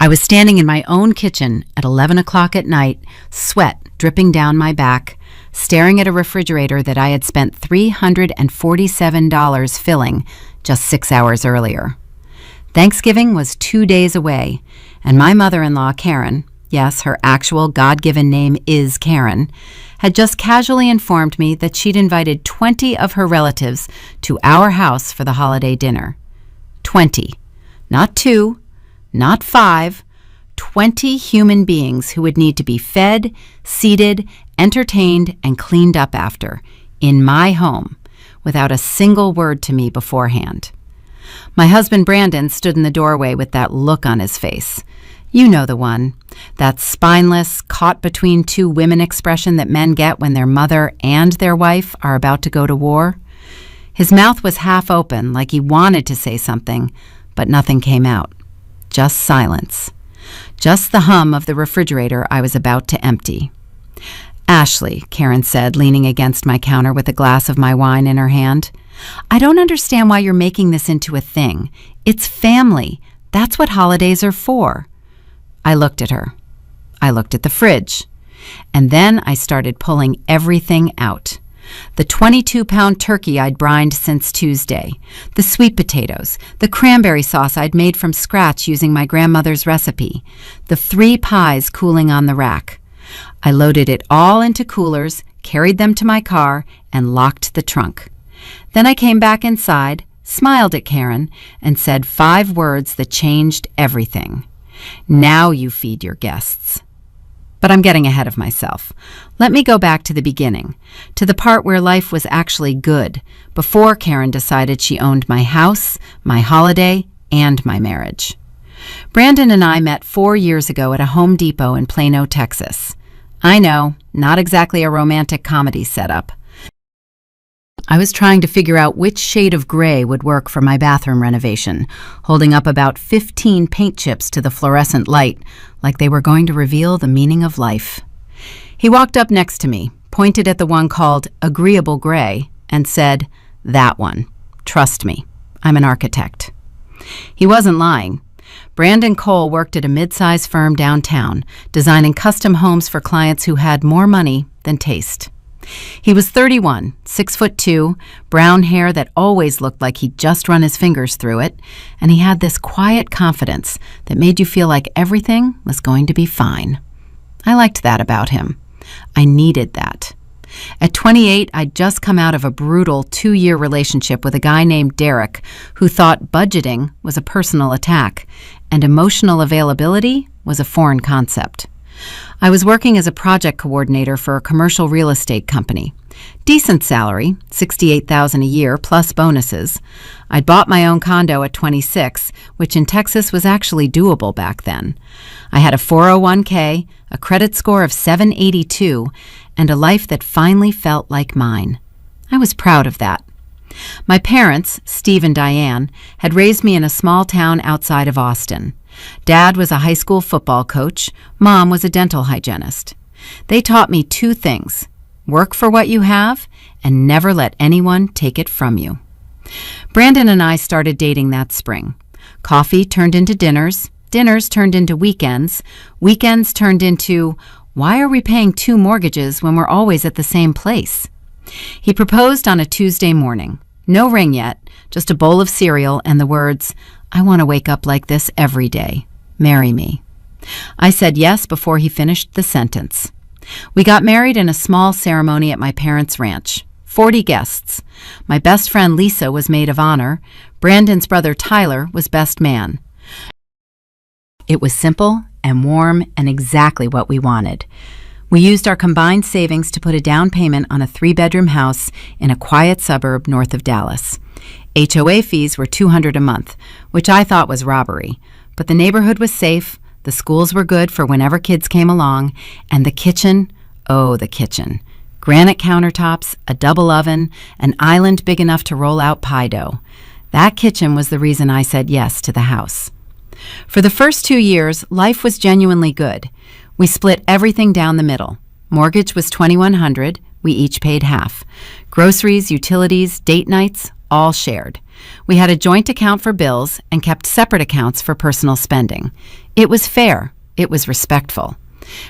I was standing in my own kitchen at 11 o'clock at night, sweat dripping down my back, staring at a refrigerator that I had spent $347 filling just 6 hours earlier. Thanksgiving was 2 days away, and my mother-in-law, Karen, yes, her actual God-given name is Karen, had just casually informed me that she'd invited 20 of her relatives to our house for the holiday dinner. 20. Not 2, not 5, 20 human beings who would need to be fed, seated, entertained, and cleaned up after, in my home, without a single word to me beforehand. My husband Brandon stood in the doorway with that look on his face. You know the one, that spineless, caught between two women expression that men get when their mother and their wife are about to go to war. His mouth was half open, like he wanted to say something, but nothing came out. Just silence. Just the hum of the refrigerator I was about to empty. "Ashley," Karen said, leaning against my counter with a glass of my wine in her hand, "I don't understand why you're making this into a thing. It's family. That's what holidays are for." I looked at her. I looked at the fridge. And then I started pulling everything out. The 22-pound turkey I'd brined since Tuesday, the sweet potatoes, the cranberry sauce I'd made from scratch using my grandmother's recipe, the 3 pies cooling on the rack. I loaded it all into coolers, carried them to my car, and locked the trunk. Then I came back inside, smiled at Karen, and said 5 words that changed everything. "Now you feed your guests." But I'm getting ahead of myself. Let me go back to the beginning, to the part where life was actually good, before Karen decided she owned my house, my holiday, and my marriage. Brandon and I met 4 years ago at a Home Depot in Plano, Texas. I know, not exactly a romantic comedy setup. I was trying to figure out which shade of gray would work for my bathroom renovation, holding up about 15 paint chips to the fluorescent light, like they were going to reveal the meaning of life. He walked up next to me, pointed at the one called Agreeable Gray, and said, "That one. Trust me, I'm an architect." He wasn't lying. Brandon Cole worked at a mid-size firm downtown, designing custom homes for clients who had more money than taste. He was 31, 6'2", brown hair that always looked like he'd just run his fingers through it, and he had this quiet confidence that made you feel like everything was going to be fine. I liked that about him. I needed that. At 28, I'd just come out of a brutal 2-year relationship with a guy named Derek who thought budgeting was a personal attack and emotional availability was a foreign concept. I was working as a project coordinator for a commercial real estate company. Decent salary, $68,000 a year plus bonuses. I'd bought my own condo at 26, which in Texas was actually doable back then. I had a 401k, a credit score of 782, and a life that finally felt like mine. I was proud of that. My parents, Steve and Diane, had raised me in a small town outside of Austin. Dad was a high school football coach. Mom was a dental hygienist. They taught me 2 things: work for what you have and never let anyone take it from you. Brandon and I started dating that spring. Coffee turned into dinners. Dinners turned into weekends. Weekends turned into, why are we paying 2 mortgages when we're always at the same place? He proposed on a Tuesday morning. No ring yet, just a bowl of cereal and the words, "I want to wake up like this every day. Marry me." I said yes before he finished the sentence. We got married in a small ceremony at my parents' ranch. 40 guests. My best friend Lisa was maid of honor. Brandon's brother Tyler was best man. It was simple and warm and exactly what we wanted. We used our combined savings to put a down payment on a 3-bedroom house in a quiet suburb north of Dallas. HOA fees were $200 a month, which I thought was robbery, but the neighborhood was safe, the schools were good for whenever kids came along, and the kitchen, oh, the kitchen. Granite countertops, a double oven, an island big enough to roll out pie dough. That kitchen was the reason I said yes to the house. For the first 2 years, life was genuinely good. We split everything down the middle. Mortgage was $2,100. We each paid half. Groceries, utilities, date nights, all shared. We had a joint account for bills and kept separate accounts for personal spending. It was fair. It was respectful.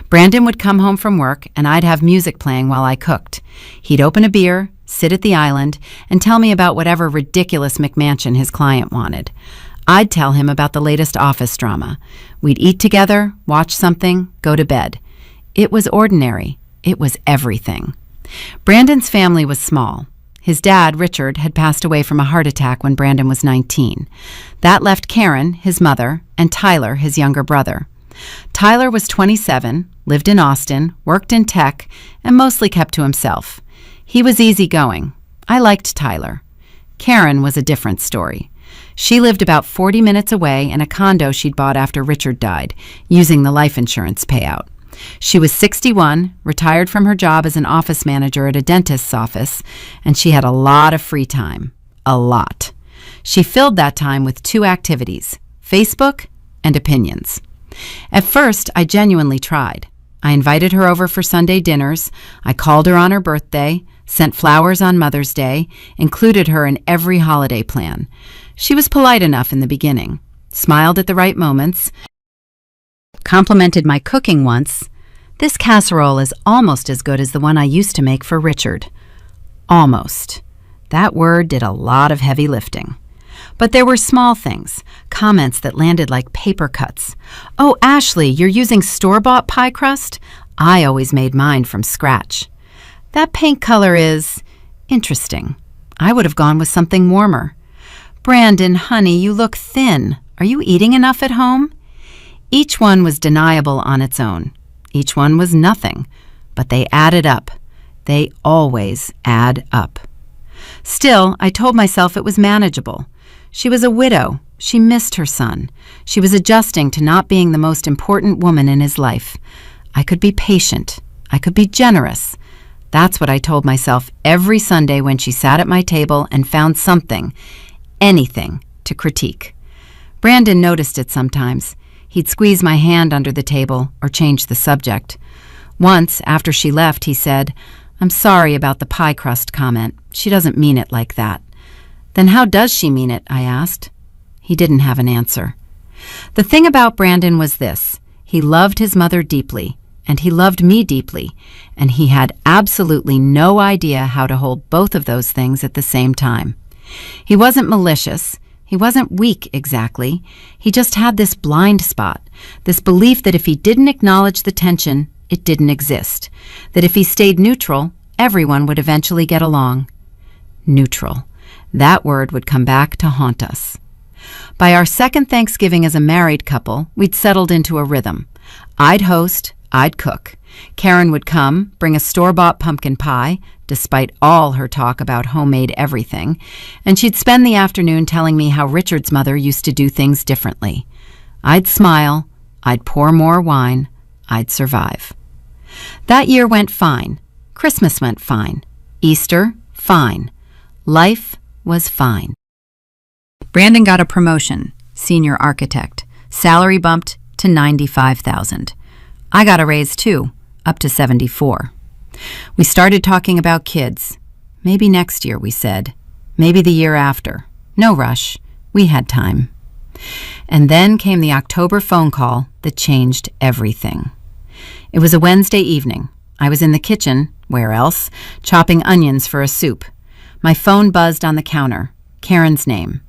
Brandon would come home from work and I'd have music playing while I cooked. He'd open a beer, sit at the island, and tell me about whatever ridiculous McMansion his client wanted. I'd tell him about the latest office drama. We'd eat together, watch something, go to bed. It was ordinary. It was everything. Brandon's family was small. His dad, Richard, had passed away from a heart attack when Brandon was 19. That left Karen, his mother, and Tyler, his younger brother. Tyler was 27, lived in Austin, worked in tech, and mostly kept to himself. He was easygoing. I liked Tyler. Karen was a different story. She lived about 40 minutes away in a condo she'd bought after Richard died, using the life insurance payout. She was 61, retired from her job as an office manager at a dentist's office, and she had a lot of free time. A lot. She filled that time with two activities: Facebook and opinions. At first, I genuinely tried. I invited her over for Sunday dinners, I called her on her birthday, sent flowers on Mother's Day, included her in every holiday plan. She was polite enough in the beginning, smiled at the right moments, complimented my cooking once. "This casserole is almost as good as the one I used to make for Richard." Almost. That word did a lot of heavy lifting. But there were small things, comments that landed like paper cuts. "Oh, Ashley, you're using store-bought pie crust? I always made mine from scratch." "That paint color is interesting. I would have gone with something warmer." "Brandon, honey, you look thin. Are you eating enough at home?" Each one was deniable on its own. Each one was nothing, but they added up. They always add up. Still, I told myself it was manageable. She was a widow. She missed her son. She was adjusting to not being the most important woman in his life. I could be patient. I could be generous. That's what I told myself every Sunday when she sat at my table and found something, anything, to critique. Brandon noticed it sometimes. He'd squeeze my hand under the table or change the subject. Once, after she left, he said, "I'm sorry about the pie crust comment. She doesn't mean it like that." "Then how does she mean it?" I asked. He didn't have an answer. The thing about Brandon was this: he loved his mother deeply, and he loved me deeply, and he had absolutely no idea how to hold both of those things at the same time. He wasn't malicious. He wasn't weak exactly. He just had this blind spot, this belief that if he didn't acknowledge the tension, it didn't exist, that if he stayed neutral, everyone would eventually get along. Neutral. That word would come back to haunt us. By our second Thanksgiving as a married couple, we'd settled into a rhythm. I'd host, I'd cook. Karen would come, bring a store-bought pumpkin pie, despite all her talk about homemade everything, and she'd spend the afternoon telling me how Richard's mother used to do things differently. I'd smile, I'd pour more wine, I'd survive. That year went fine. Christmas went fine. Easter, fine. Life was fine. Brandon got a promotion, senior architect, salary bumped to $95,000. I got a raise too, up to $74,000. We started talking about kids. Maybe next year, we said. Maybe the year after. No rush. We had time. And then came the October phone call that changed everything. It was a Wednesday evening. I was in the kitchen, where else, chopping onions for a soup. My phone buzzed on the counter. Karen's name.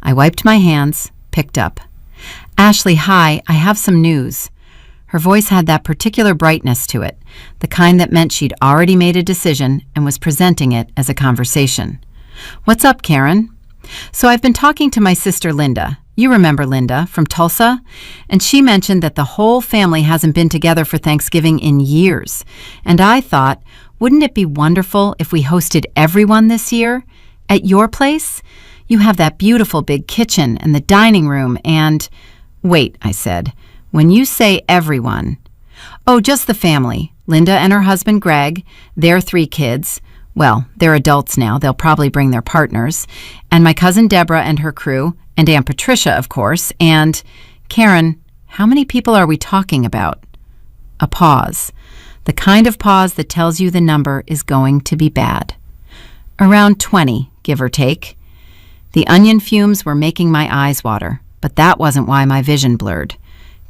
I wiped my hands, picked up. "Ashley, hi, I have some news." Her voice had that particular brightness to it, the kind that meant she'd already made a decision and was presenting it as a conversation. "What's up, Karen?" "So I've been talking to my sister Linda. You remember Linda from Tulsa? And she mentioned that the whole family hasn't been together for Thanksgiving in years. And I thought, wouldn't it be wonderful if we hosted everyone this year? At your place? You have that beautiful big kitchen and the dining room and—" "Wait," I said. "When you say everyone—" "Oh, just the family. Linda and her husband Greg, their 3 kids. Well, they're adults now. They'll probably bring their partners. And my cousin Deborah and her crew, and Aunt Patricia, of course, and—" "Karen, how many people are we talking about?" A pause. The kind of pause that tells you the number is going to be bad. "Around 20, give or take." The onion fumes were making my eyes water, but that wasn't why my vision blurred.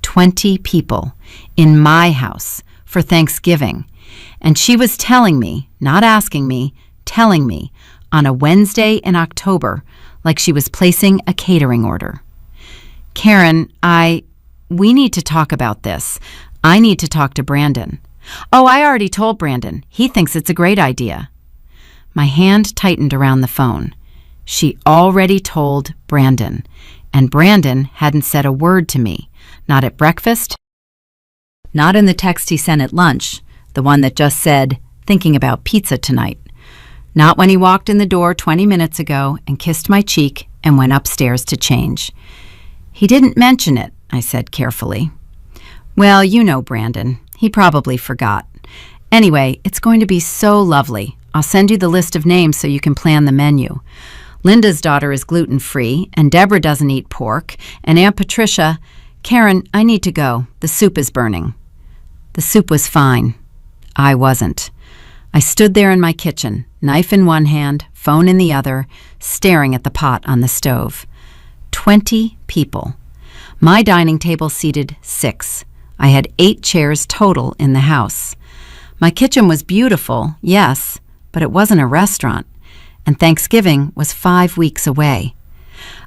20 people in my house for Thanksgiving. And she was telling me, not asking me, telling me, on a Wednesday in October, like she was placing a catering order. Karen, we need to talk about this. I need to talk to Brandon. Oh, I already told Brandon. He thinks it's a great idea. My hand tightened around the phone. She already told Brandon, and Brandon hadn't said a word to me, not at breakfast, not in the text he sent at lunch, the one that just said, thinking about pizza tonight, not when he walked in the door 20 minutes ago and kissed my cheek and went upstairs to change. He didn't mention it, I said carefully. Well, you know Brandon. He probably forgot. Anyway, it's going to be so lovely. I'll send you the list of names so you can plan the menu. Linda's daughter is gluten-free, and Deborah doesn't eat pork, and Aunt Patricia... Karen, I need to go. The soup is burning. The soup was fine. I wasn't. I stood there in my kitchen, knife in one hand, phone in the other, staring at the pot on the stove. 20 people. My dining table seated 6. I had 8 chairs total in the house. My kitchen was beautiful, yes, but it wasn't a restaurant, and Thanksgiving was 5 weeks away.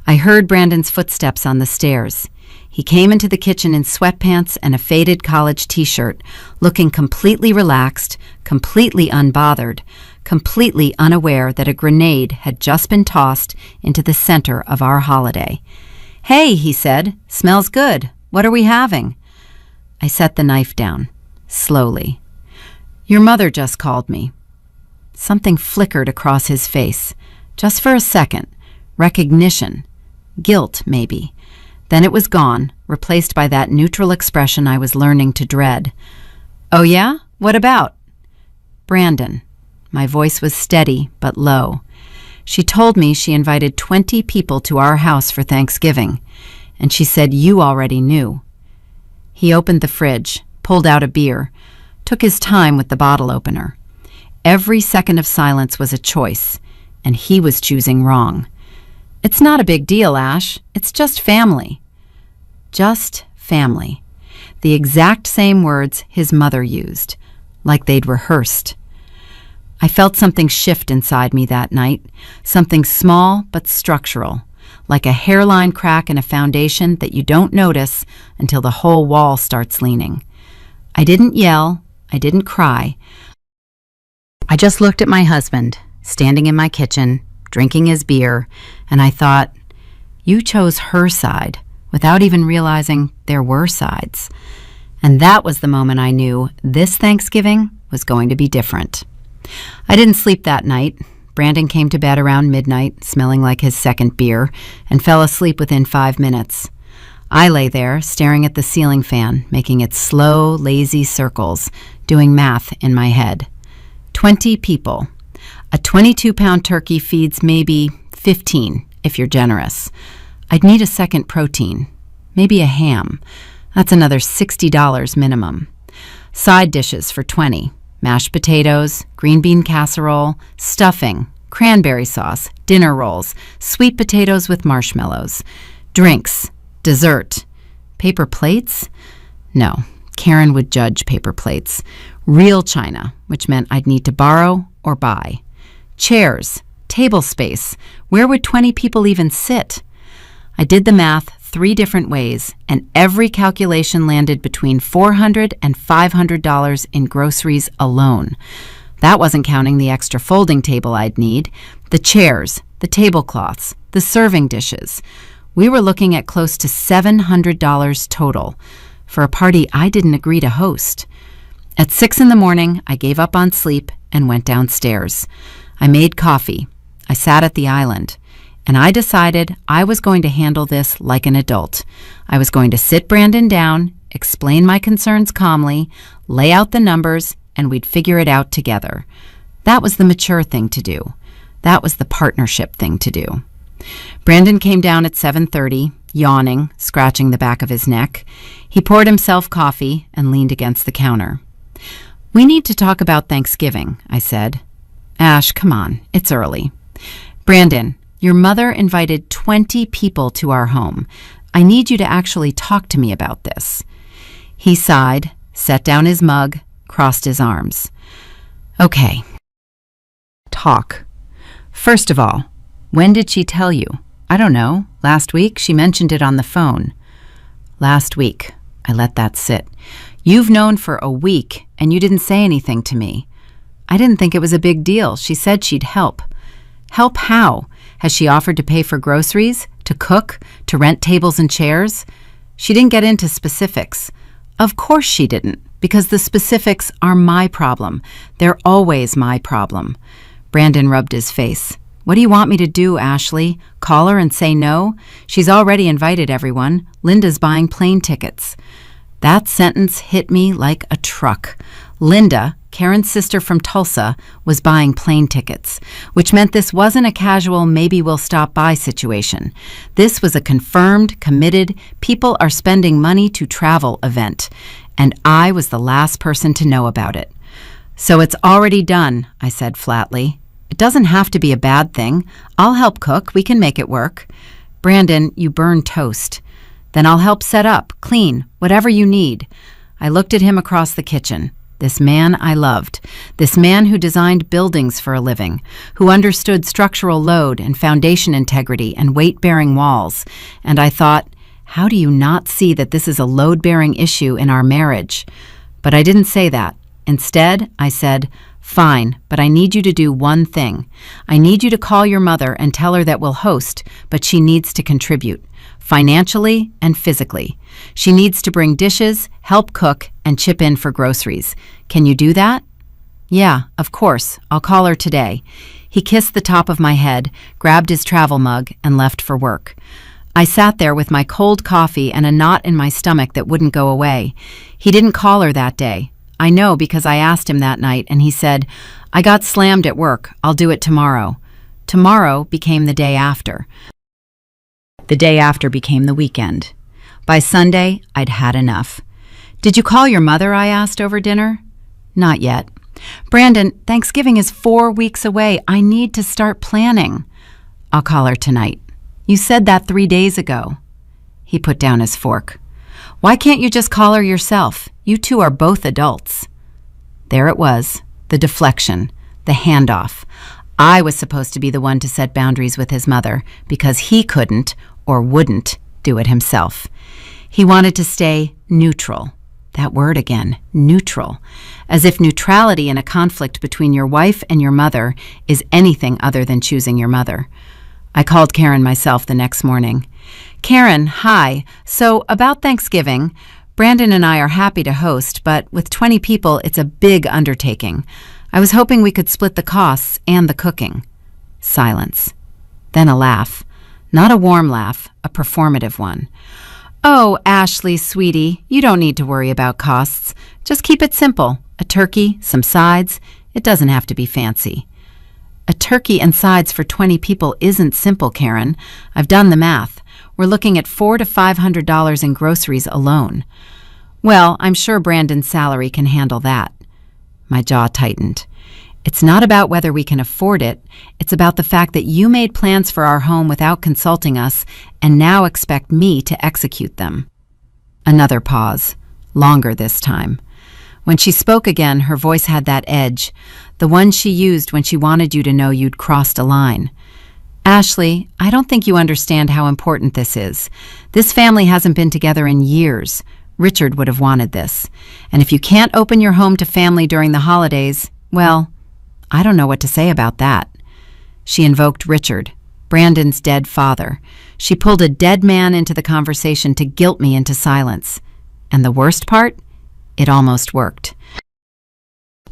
I heard Brandon's footsteps on the stairs. He came into the kitchen in sweatpants and a faded college t-shirt, looking completely relaxed, completely unbothered, completely unaware that a grenade had just been tossed into the center of our holiday. "Hey," he said, "smells good. What are we having?" I set the knife down, slowly. "Your mother just called me." Something flickered across his face, just for a second. Recognition. Guilt, maybe. Then it was gone, replaced by that neutral expression I was learning to dread. "Oh yeah? What about?" "Brandon." My voice was steady, but low. "She told me she invited 20 people to our house for Thanksgiving, and she said you already knew." He opened the fridge, pulled out a beer, took his time with the bottle opener. Every second of silence was a choice, and he was choosing wrong. "It's not a big deal, Ash. It's just family." Just family. The exact same words his mother used, like they'd rehearsed. I felt something shift inside me that night, something small but structural, like a hairline crack in a foundation that you don't notice until the whole wall starts leaning. I didn't yell. I didn't cry. I just looked at my husband, standing in my kitchen, drinking his beer, and I thought, you chose her side without even realizing there were sides. And that was the moment I knew this Thanksgiving was going to be different. I didn't sleep that night. Brandon came to bed around midnight, smelling like his second beer, and fell asleep within 5 minutes. I lay there, staring at the ceiling fan, making its slow, lazy circles, doing math in my head. 20 people. A 22-pound turkey feeds maybe 15, if you're generous. I'd need a second protein, maybe a ham. That's another $60 minimum. Side dishes for 20. Mashed potatoes, green bean casserole, stuffing, cranberry sauce, dinner rolls, sweet potatoes with marshmallows, drinks, dessert. Paper plates? No, Karen would judge paper plates. Real china, which meant I'd need to borrow or buy. Chairs, table space. Where would 20 people even sit? I did the math 3 different ways, and every calculation landed between $400 and $500 in groceries alone. That wasn't counting the extra folding table I'd need, the chairs, the tablecloths, the serving dishes. We were looking at close to $700 total for a party I didn't agree to host. At 6 a.m, I gave up on sleep and went downstairs. I made coffee. I sat at the island. And I decided I was going to handle this like an adult. I was going to sit Brandon down, explain my concerns calmly, lay out the numbers, and we'd figure it out together. That was the mature thing to do. That was the partnership thing to do. Brandon came down at 7:30, yawning, scratching the back of his neck. He poured himself coffee and leaned against the counter. "We need to talk about Thanksgiving," I said. "Ash, come on, it's early." "Brandon, Your mother invited 20 people to our home. I need you to actually talk to me about this." He sighed, set down his mug, crossed his arms. "Okay. Talk. First of all, when did she tell you?" "I don't know. Last week she mentioned it on the phone." "Last week." I let that sit. "You've known for a week, and you didn't say anything to me." "I didn't think it was a big deal. She said she'd help." "Help how? Has she offered to pay for groceries, to cook, to rent tables and chairs?" "She didn't get into specifics." "Of course she didn't, because the specifics are my problem. They're always my problem." Brandon rubbed his face. "What do you want me to do, Ashley? Call her and say no? She's already invited everyone. Linda's buying plane tickets." That sentence hit me like a truck. Linda, Karen's sister from Tulsa, was buying plane tickets, which meant this wasn't a casual maybe we'll stop by situation. This was a confirmed, committed, people are spending money to travel event, and I was the last person to know about it. "So it's already done," I said flatly. "It doesn't have to be a bad thing. I'll help cook. We can make it work." "Brandon, you burn toast." "Then I'll help set up, clean, whatever you need." I looked at him across the kitchen. This man I loved. This man who designed buildings for a living, who understood structural load and foundation integrity and weight-bearing walls. And I thought, how do you not see that this is a load-bearing issue in our marriage? But I didn't say that. Instead, I said, "Fine, but I need you to do one thing. I need you to call your mother and tell her that we'll host, but she needs to contribute, financially and physically. She needs to bring dishes, help cook, and chip in for groceries. Can you do that?" "Yeah, of course. I'll call her today." He kissed the top of my head, grabbed his travel mug, and left for work. I sat there with my cold coffee and a knot in my stomach that wouldn't go away. He didn't call her that day. I know because I asked him that night, and he said, "I got slammed at work. I'll do it tomorrow." Tomorrow became the day after. The day after became the weekend. By Sunday, I'd had enough. "Did you call your mother?" I asked over dinner. "Not yet." "Brandon, Thanksgiving is 4 weeks away. I need to start planning." "I'll call her tonight." "You said that 3 days ago." He put down his fork. "Why can't you just call her yourself? You two are both adults." There it was, the deflection, the handoff. I was supposed to be the one to set boundaries with his mother because he couldn't or wouldn't do it himself. He wanted to stay neutral. That word again, neutral. As if neutrality in a conflict between your wife and your mother is anything other than choosing your mother. I called Karen myself the next morning. "Karen, hi. So about Thanksgiving, Brandon and I are happy to host, but with 20 people, it's a big undertaking. I was hoping we could split the costs and the cooking." Silence. Then a laugh. Not a warm laugh, a performative one. "Oh, Ashley, sweetie, you don't need to worry about costs. Just keep it simple. A turkey, some sides. It doesn't have to be fancy." A turkey and sides for 20 people isn't simple, Karen. I've done the math. We're looking at $400 to $500 in groceries alone. "Well, I'm sure Brandon's salary can handle that." My jaw tightened. "It's not about whether we can afford it. It's about the fact that you made plans for our home without consulting us and now expect me to execute them." Another pause, longer this time. When she spoke again, her voice had that edge, the one she used when she wanted you to know you'd crossed a line. "Ashley, I don't think you understand how important this is. This family hasn't been together in years. Richard would have wanted this. And if you can't open your home to family during the holidays, well, I don't know what to say about that." She invoked Richard, Brandon's dead father. She pulled a dead man into the conversation to guilt me into silence. And the worst part? It almost worked.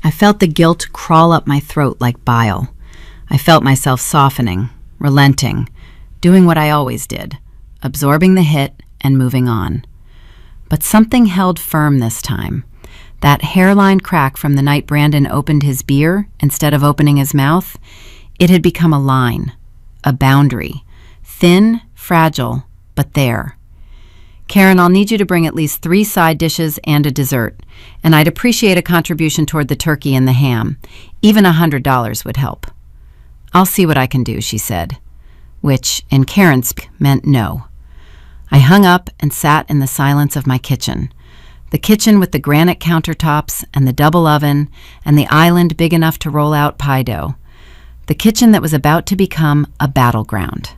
I felt the guilt crawl up my throat like bile. I felt myself softening, relenting, doing what I always did, absorbing the hit and moving on. But something held firm this time. That hairline crack from the night Brandon opened his beer instead of opening his mouth, it had become a line, a boundary, thin, fragile, but there. "Karen, I'll need you to bring at least 3 side dishes and a dessert, and I'd appreciate a contribution toward the turkey and the ham. Even $100 would help." "I'll see what I can do," she said. which in Karen's meant no. I hung up and sat in the silence of my kitchen. The kitchen with the granite countertops and the double oven and the island big enough to roll out pie dough. The kitchen that was about to become a battleground.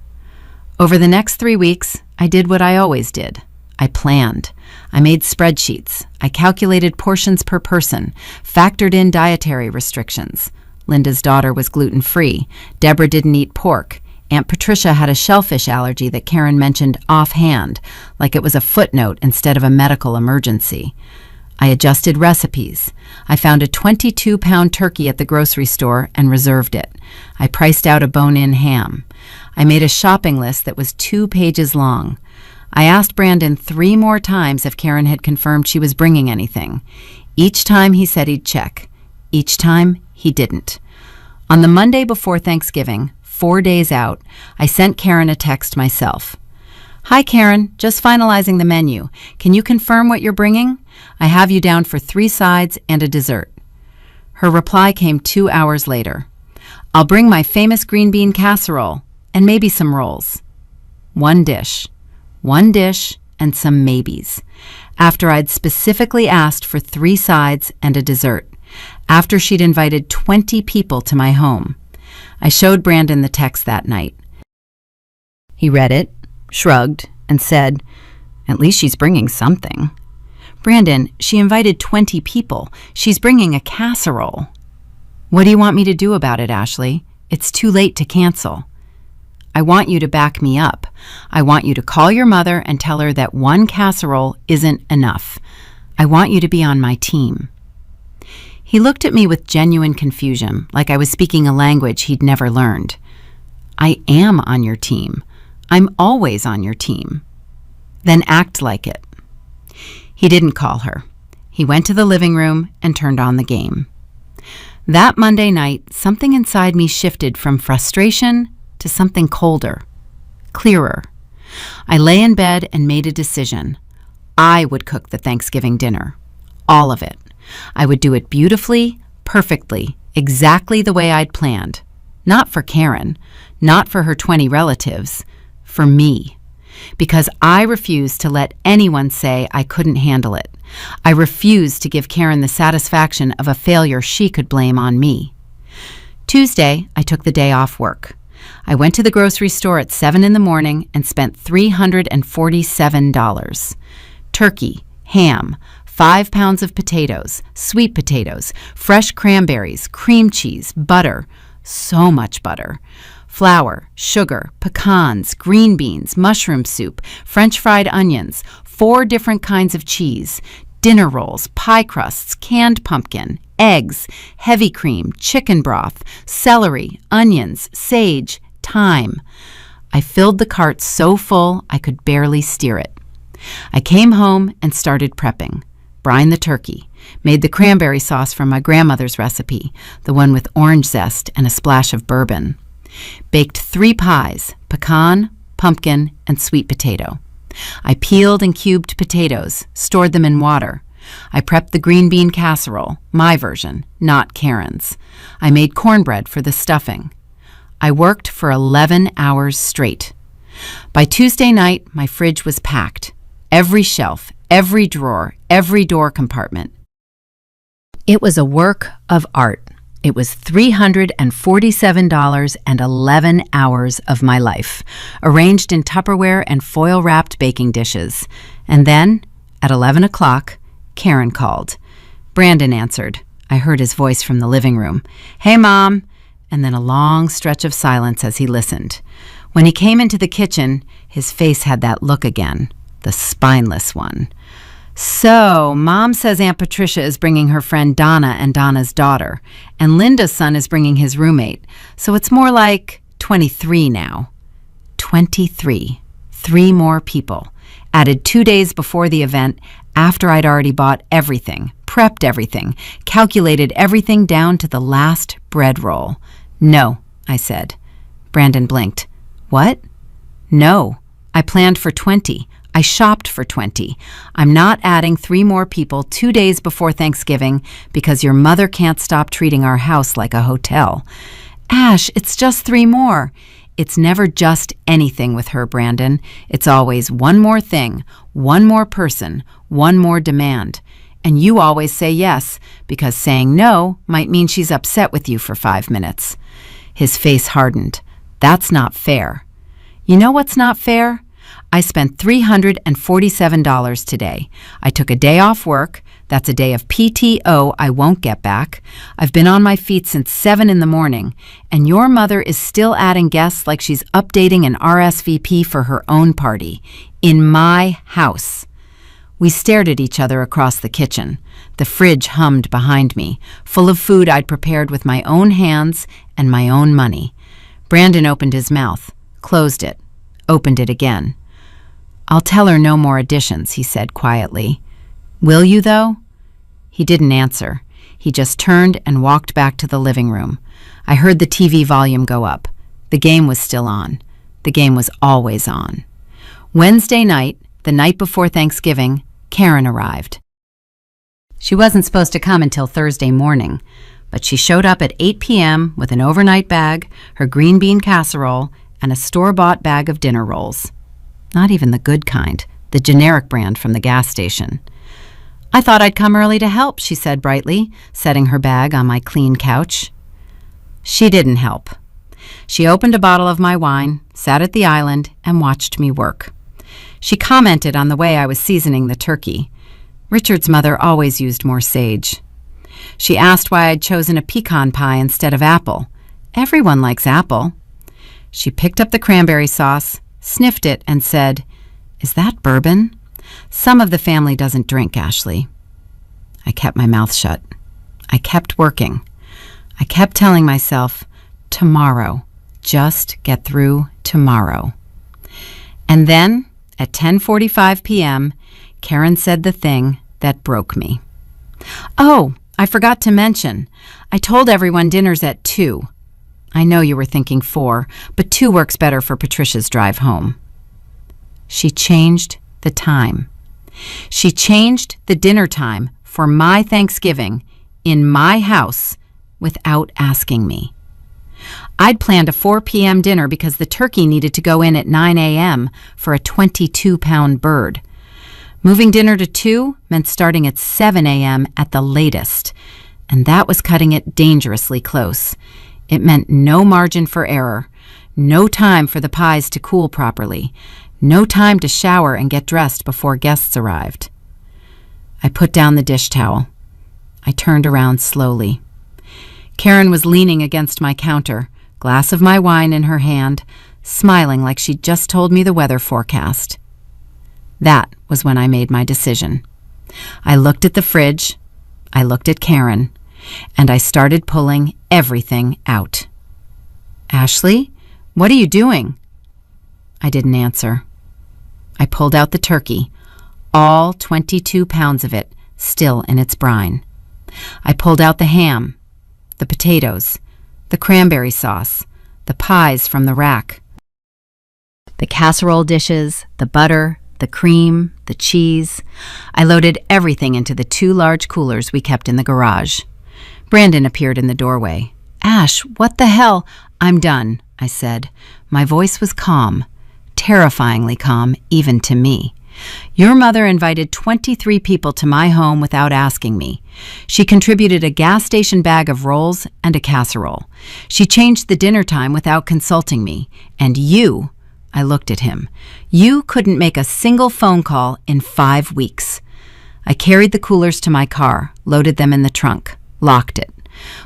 Over the next 3 weeks, I did what I always did. I planned. I made spreadsheets. I calculated portions per person, factored in dietary restrictions. Linda's daughter was gluten-free. Deborah didn't eat pork. Aunt Patricia had a shellfish allergy that Karen mentioned offhand, like it was a footnote instead of a medical emergency. I adjusted recipes. I found a 22-pound turkey at the grocery store and reserved it. I priced out a bone-in ham. I made a shopping list that was 2 pages long. I asked Brandon 3 more times if Karen had confirmed she was bringing anything. Each time he said he'd check. Each time he didn't. On the Monday before Thanksgiving, 4 days out, I sent Karen a text myself. "Hi Karen, just finalizing the menu. Can you confirm what you're bringing? I have you down for 3 sides and a dessert." Her reply came 2 hours later. "I'll bring my famous green bean casserole and maybe some rolls." One dish and some maybes. After I'd specifically asked for 3 sides and a dessert. After she'd invited 20 people to my home. I showed Brandon the text that night. He read it, shrugged, and said, "At least she's bringing something." "Brandon, she invited 20 people. She's bringing a casserole." "What do you want me to do about it, Ashley? It's too late to cancel." "I want you to back me up. I want you to call your mother and tell her that 1 casserole isn't enough. I want you to be on my team." He looked at me with genuine confusion, like I was speaking a language he'd never learned. "I am on your team. I'm always on your team." "Then act like it." He didn't call her. He went to the living room and turned on the game. That Monday night, something inside me shifted from frustration to something colder, clearer. I lay in bed and made a decision. I would cook the Thanksgiving dinner. All of it. I would do it beautifully, perfectly, exactly the way I'd planned. Not for Karen, not for her 20 relatives, for me. Because I refused to let anyone say I couldn't handle it. I refused to give Karen the satisfaction of a failure she could blame on me. Tuesday, I took the day off work. I went to the grocery store at 7 in the morning and spent $347. Turkey, ham, 5 pounds of potatoes, sweet potatoes, fresh cranberries, cream cheese, butter, so much butter, flour, sugar, pecans, green beans, mushroom soup, French fried onions, 4 different kinds of cheese, dinner rolls, pie crusts, canned pumpkin, eggs, heavy cream, chicken broth, celery, onions, sage, thyme. I filled the cart so full I could barely steer it. I came home and started prepping. Brined the turkey, made the cranberry sauce from my grandmother's recipe, the one with orange zest and a splash of bourbon. Baked 3 pies, pecan, pumpkin, and sweet potato. I peeled and cubed potatoes, stored them in water. I prepped the green bean casserole, my version, not Karen's. I made cornbread for the stuffing. I worked for 11 hours straight. By Tuesday night, my fridge was packed. Every shelf, every drawer, every door compartment. It was a work of art. It was $347 and 11 hours of my life, arranged in Tupperware and foil-wrapped baking dishes. And then, at 11 o'clock, Karen called. Brandon answered. I heard his voice from the living room. "Hey, Mom," and then a long stretch of silence as he listened. When he came into the kitchen, his face had that look again, the spineless one. "So, Mom says Aunt Patricia is bringing her friend Donna and Donna's daughter, and Linda's son is bringing his roommate, so it's more like 23 now." 23. 3 more people. Added 2 days before the event, after I'd already bought everything, prepped everything, calculated everything down to the last bread roll. "No," I said. Brandon blinked. "What?" "No. I planned for 20. I shopped for 20. I'm not adding 3 more people 2 days before Thanksgiving because your mother can't stop treating our house like a hotel." "Ash, it's just 3 more." It's never just anything with her, Brandon. It's always one more thing, one more person, one more demand. And you always say yes, because saying no might mean she's upset with you for 5 minutes. His face hardened. That's not fair. You know what's not fair? I spent $347 today. I took a day off work. That's a day of PTO I won't get back. I've been on my feet since 7 in the morning, and your mother is still adding guests like she's updating an RSVP for her own party. In my house. We stared at each other across the kitchen. The fridge hummed behind me, full of food I'd prepared with my own hands and my own money. Brandon opened his mouth, closed it, opened it again. I'll tell her no more additions, he said quietly. Will you, though? He didn't answer. He just turned and walked back to the living room. I heard the TV volume go up. The game was still on. The game was always on. Wednesday night, the night before Thanksgiving, Karen arrived. She wasn't supposed to come until Thursday morning, but she showed up at 8 p.m. with an overnight bag, her green bean casserole, and a store-bought bag of dinner rolls. Not even the good kind, the generic brand from the gas station. I thought I'd come early to help, she said brightly, setting her bag on my clean couch. She didn't help. She opened a bottle of my wine, sat at the island, and watched me work. She commented on the way I was seasoning the turkey. Richard's mother always used more sage. She asked why I'd chosen a pecan pie instead of apple. Everyone likes apple. She picked up the cranberry sauce, sniffed it, and said, "Is that bourbon?" Some of the family doesn't drink, Ashley. I kept my mouth shut. I kept working. I kept telling myself, tomorrow, just get through tomorrow. And then, at 10:45 p.m., Karen said the thing that broke me. Oh, I forgot to mention, I told everyone dinner's at 2. I know you were thinking 4, but 2 works better for Patricia's drive home. She changed the time. She changed the dinner time for my Thanksgiving in my house without asking me. I'd planned a 4 p.m. dinner because the turkey needed to go in at 9 a.m. for a 22-pound bird. Moving dinner to 2 meant starting at 7 a.m. at the latest, and that was cutting it dangerously close. It meant no margin for error, no time for the pies to cool properly, no time to shower and get dressed before guests arrived. I put down the dish towel. I turned around slowly. Karen was leaning against my counter, glass of my wine in her hand, smiling like she'd just told me the weather forecast. That was when I made my decision. I looked at the fridge, I looked at Karen, and I started pulling everything out. Ashley, what are you doing? I didn't answer. I pulled out the turkey, all 22 pounds of it still in its brine. I pulled out the ham, the potatoes, the cranberry sauce, the pies from the rack, the casserole dishes, the butter, the cream, the cheese. I loaded everything into the 2 large coolers we kept in the garage. Brandon appeared in the doorway. Ash, what the hell? I'm done, I said. My voice was calm, terrifyingly calm, even to me. Your mother invited 23 people to my home without asking me. She contributed a gas station bag of rolls and a casserole. She changed the dinner time without consulting me. And you, I looked at him, you couldn't make a single phone call in 5 weeks. I carried the coolers to my car, loaded them in the trunk, locked it.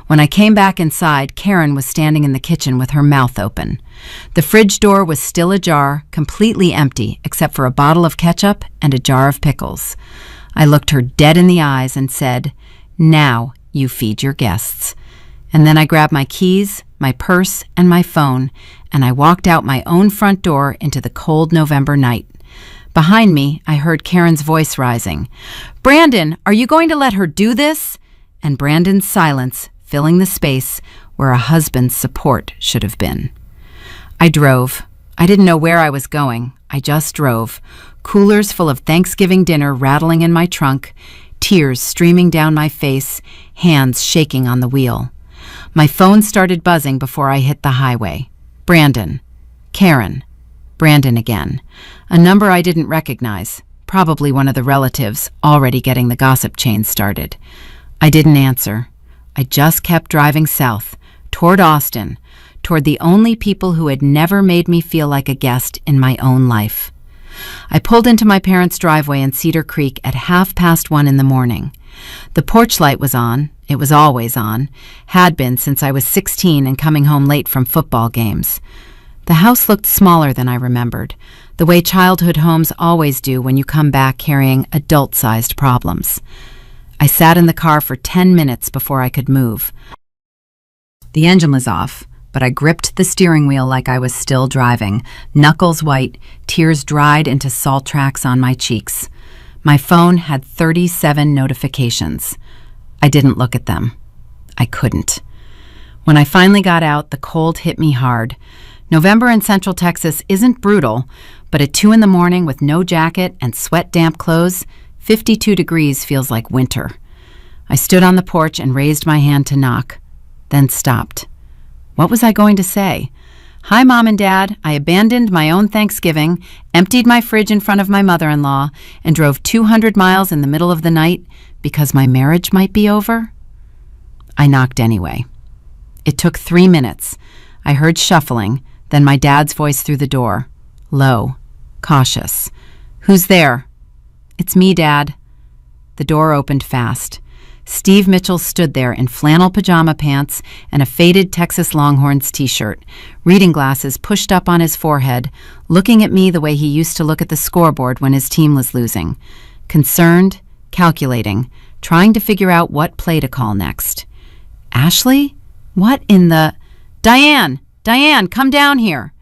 When I came back inside, Karen was standing in the kitchen with her mouth open. The fridge door was still ajar, completely empty, except for a bottle of ketchup and a jar of pickles. I looked her dead in the eyes and said, "Now you feed your guests." And then I grabbed my keys, my purse, and my phone, and I walked out my own front door into the cold November night. Behind me, I heard Karen's voice rising. "Brandon, are you going to let her do this?" And Brandon's silence filling the space where a husband's support should have been. I drove. I didn't know where I was going. I just drove. Coolers full of Thanksgiving dinner rattling in my trunk, tears streaming down my face, hands shaking on the wheel. My phone started buzzing before I hit the highway. Brandon. Karen. Brandon again. A number I didn't recognize. Probably one of the relatives already getting the gossip chain started. I didn't answer. I just kept driving south, toward Austin, toward the only people who had never made me feel like a guest in my own life. I pulled into my parents' driveway in Cedar Creek at 1:30 in the morning. The porch light was on. It was always on. Had been since I was 16 and coming home late from football games. The house looked smaller than I remembered, the way childhood homes always do when you come back carrying adult-sized problems. I sat in the car for 10 minutes before I could move. The engine was off, but I gripped the steering wheel like I was still driving, knuckles white, tears dried into salt tracks on my cheeks. My phone had 37 notifications. I didn't look at them. I couldn't. When I finally got out, the cold hit me hard. November in Central Texas isn't brutal, but at 2 in the morning with no jacket and sweat-damp clothes, 52 degrees feels like winter. I stood on the porch and raised my hand to knock, then stopped. What was I going to say? Hi, Mom and Dad. I abandoned my own Thanksgiving, emptied my fridge in front of my mother-in-law, and drove 200 miles in the middle of the night because my marriage might be over? I knocked anyway. It took 3 minutes. I heard shuffling, then my dad's voice through the door. Low, cautious. Who's there? It's me, Dad. The door opened fast. Steve Mitchell stood there in flannel pajama pants and a faded Texas Longhorns t-shirt, reading glasses pushed up on his forehead, looking at me the way he used to look at the scoreboard when his team was losing. Concerned, calculating, trying to figure out what play to call next. Ashley? What in the... Diane, come down here.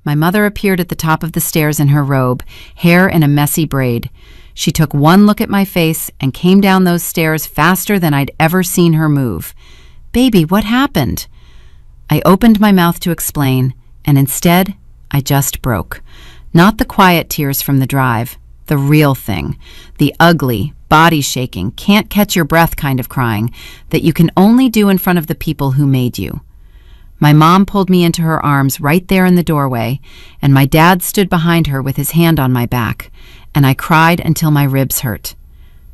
My mother appeared at the top of the stairs in her robe, hair in a messy braid. She took one look at my face and came down those stairs faster than I'd ever seen her move. Baby, what happened? I opened my mouth to explain, and instead, I just broke. Not the quiet tears from the drive, the real thing, the ugly, body-shaking, can't-catch-your-breath kind of crying that you can only do in front of the people who made you. My mom pulled me into her arms right there in the doorway, and my dad stood behind her with his hand on my back, and I cried until my ribs hurt.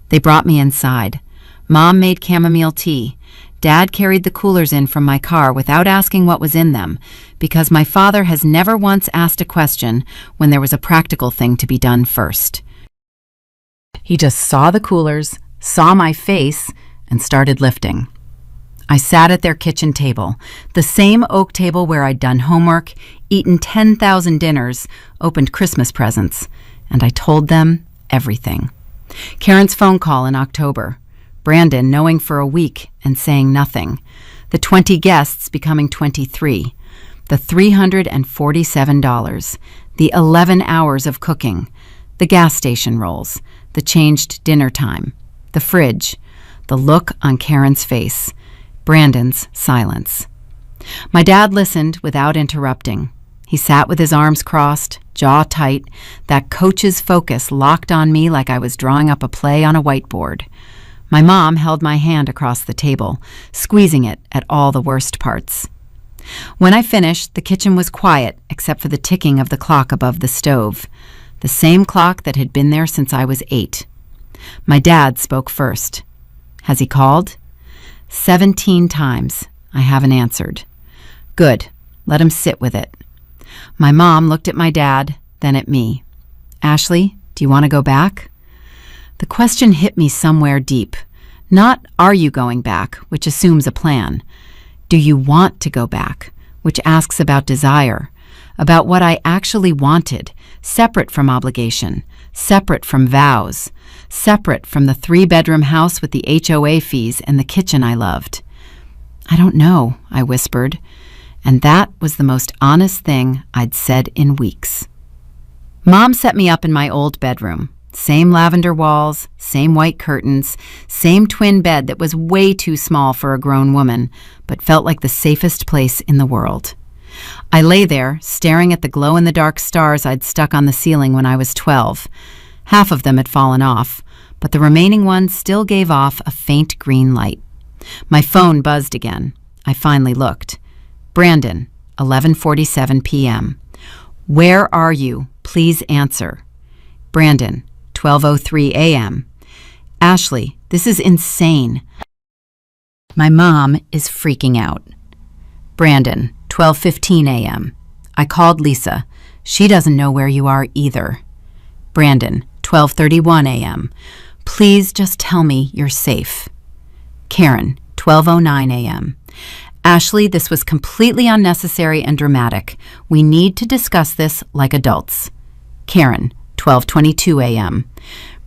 They brought me inside. Mom made chamomile tea. Dad carried the coolers in from my car without asking what was in them, because my father has never once asked a question when there was a practical thing to be done first. He just saw the coolers, saw my face, and started lifting. I sat at their kitchen table, the same oak table where I'd done homework, eaten 10,000 dinners, opened Christmas presents, and I told them everything. Karen's phone call in October, Brandon knowing for a week and saying nothing, the 20 guests becoming 23, the $347, the 11 hours of cooking, the gas station rolls, the changed dinner time, the fridge, the look on Karen's face, Brandon's silence. My dad listened without interrupting. He sat with his arms crossed, jaw tight, that coach's focus locked on me like I was drawing up a play on a whiteboard. My mom held my hand across the table, squeezing it at all the worst parts. When I finished, the kitchen was quiet except for the ticking of the clock above the stove, the same clock that had been there since I was 8. My dad spoke first. Has he called? 17 times. I haven't answered. Good. Let him sit with it. My mom looked at my dad, then at me. Ashley, do you want to go back? The question hit me somewhere deep. Not, are you going back, which assumes a plan. Do you want to go back, which asks about desire, about what I actually wanted, separate from obligation, separate from vows, separate from the 3-bedroom house with the HOA fees and the kitchen I loved. I don't know, I whispered, and that was the most honest thing I'd said in weeks. Mom set me up in my old bedroom. Same lavender walls, same white curtains, same twin bed that was way too small for a grown woman, but felt like the safest place in the world. I lay there, staring at the glow-in-the-dark stars I'd stuck on the ceiling when I was 12. Half of them had fallen off, but the remaining ones still gave off a faint green light. My phone buzzed again. I finally looked. Brandon, 11:47 p.m. Where are you? Please answer. Brandon, 12:03 a.m. Ashley, this is insane. My mom is freaking out. Brandon, 12:15 a.m. I called Lisa. She doesn't know where you are either. Brandon, 12:31 a.m. Please just tell me you're safe. Karen, 12:09 a.m. Ashley, this was completely unnecessary and dramatic. We need to discuss this like adults. Karen, 12:22 a.m.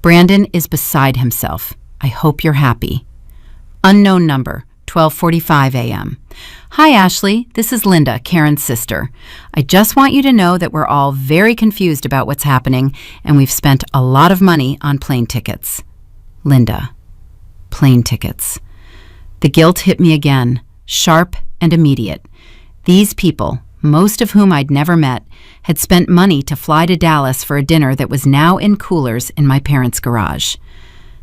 Brandon is beside himself. I hope you're happy. Unknown number, 12:45 a.m. Hi, Ashley. This is Linda, Karen's sister. I just want you to know that we're all very confused about what's happening, and we've spent a lot of money on plane tickets. Linda. Plane tickets. The guilt hit me again, sharp and immediate. These people, most of whom I'd never met, had spent money to fly to Dallas for a dinner that was now in coolers in my parents' garage.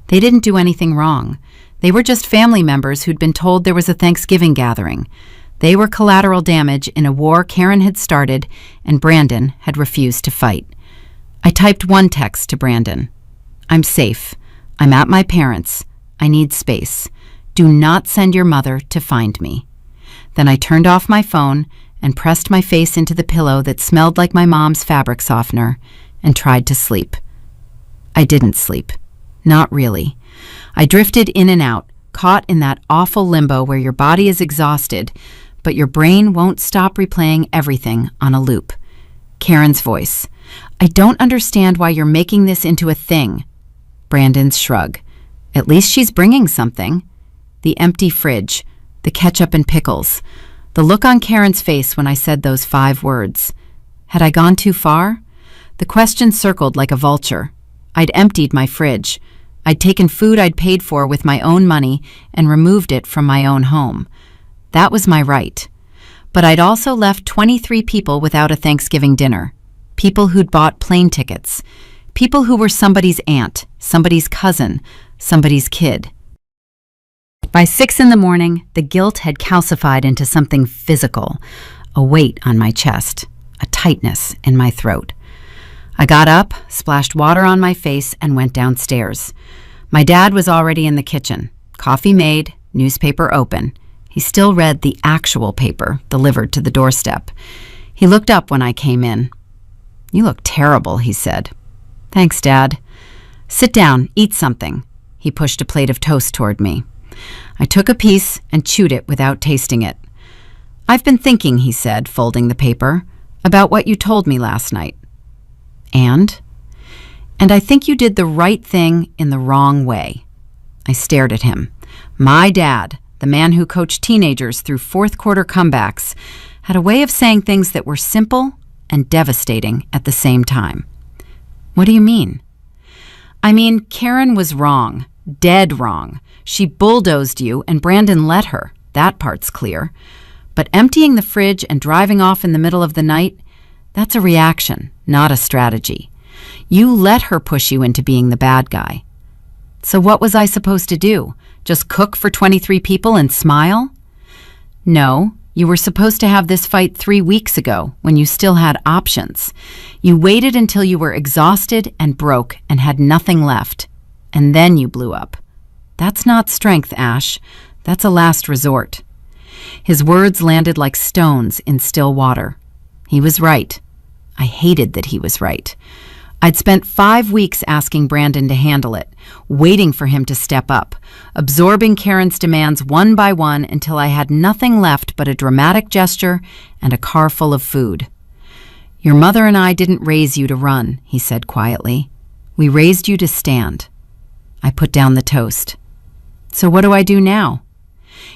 They didn't do anything wrong. They were just family members who'd been told there was a Thanksgiving gathering. They were collateral damage in a war Karen had started and Brandon had refused to fight. I typed one text to Brandon. I'm safe. I'm at my parents'. I need space. Do not send your mother to find me. Then I turned off my phone and pressed my face into the pillow that smelled like my mom's fabric softener and tried to sleep. I didn't sleep. Not really. I drifted in and out, caught in that awful limbo where your body is exhausted, but your brain won't stop replaying everything on a loop. Karen's voice. I don't understand why you're making this into a thing. Brandon's shrug. At least she's bringing something. The empty fridge, the ketchup and pickles, the look on Karen's face when I said those 5 words. Had I gone too far? The question circled like a vulture. I'd emptied my fridge. I'd taken food I'd paid for with my own money and removed it from my own home. That was my right. But I'd also left 23 people without a Thanksgiving dinner. People who'd bought plane tickets. People who were somebody's aunt, somebody's cousin, somebody's kid. By 6 in the morning, the guilt had calcified into something physical, a weight on my chest, a tightness in my throat. I got up, splashed water on my face, and went downstairs. My dad was already in the kitchen, coffee made, newspaper open. He still read the actual paper delivered to the doorstep. He looked up when I came in. You look terrible, he said. Thanks, Dad. Sit down, eat something. He pushed a plate of toast toward me. I took a piece and chewed it without tasting it. I've been thinking, he said, folding the paper, about what you told me last night. And I think you did the right thing in the wrong way. I stared at him. My dad, the man who coached teenagers through fourth-quarter comebacks, had a way of saying things that were simple and devastating at the same time. What do you mean? I mean, Karen was wrong, dead wrong. She bulldozed you and Brandon let her. That part's clear. But emptying the fridge and driving off in the middle of the night, that's a reaction, not a strategy. You let her push you into being the bad guy. So what was I supposed to do? Just cook for 23 people and smile? No, you were supposed to have this fight 3 weeks ago when you still had options. You waited until you were exhausted and broke and had nothing left. And then you blew up. That's not strength, Ash. That's a last resort. His words landed like stones in still water. He was right. I hated that he was right. I'd spent 5 weeks asking Brandon to handle it, waiting for him to step up, absorbing Karen's demands one by one until I had nothing left but a dramatic gesture and a car full of food. Your mother and I didn't raise you to run, he said quietly. We raised you to stand. I put down the toast. So what do I do now?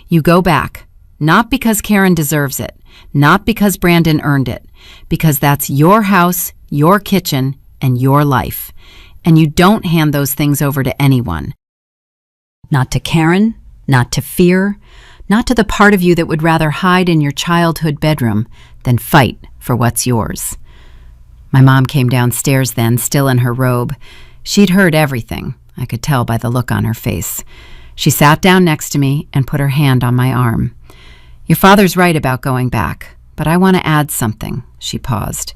You go back, not because Karen deserves it, not because Brandon earned it, because that's your house, your kitchen, and your life. And you don't hand those things over to anyone. Not to Karen, not to fear, not to the part of you that would rather hide in your childhood bedroom than fight for what's yours. My mom came downstairs then, still in her robe. She'd heard everything. I could tell by the look on her face. She sat down next to me and put her hand on my arm. Your father's right about going back, but I want to add something. She paused.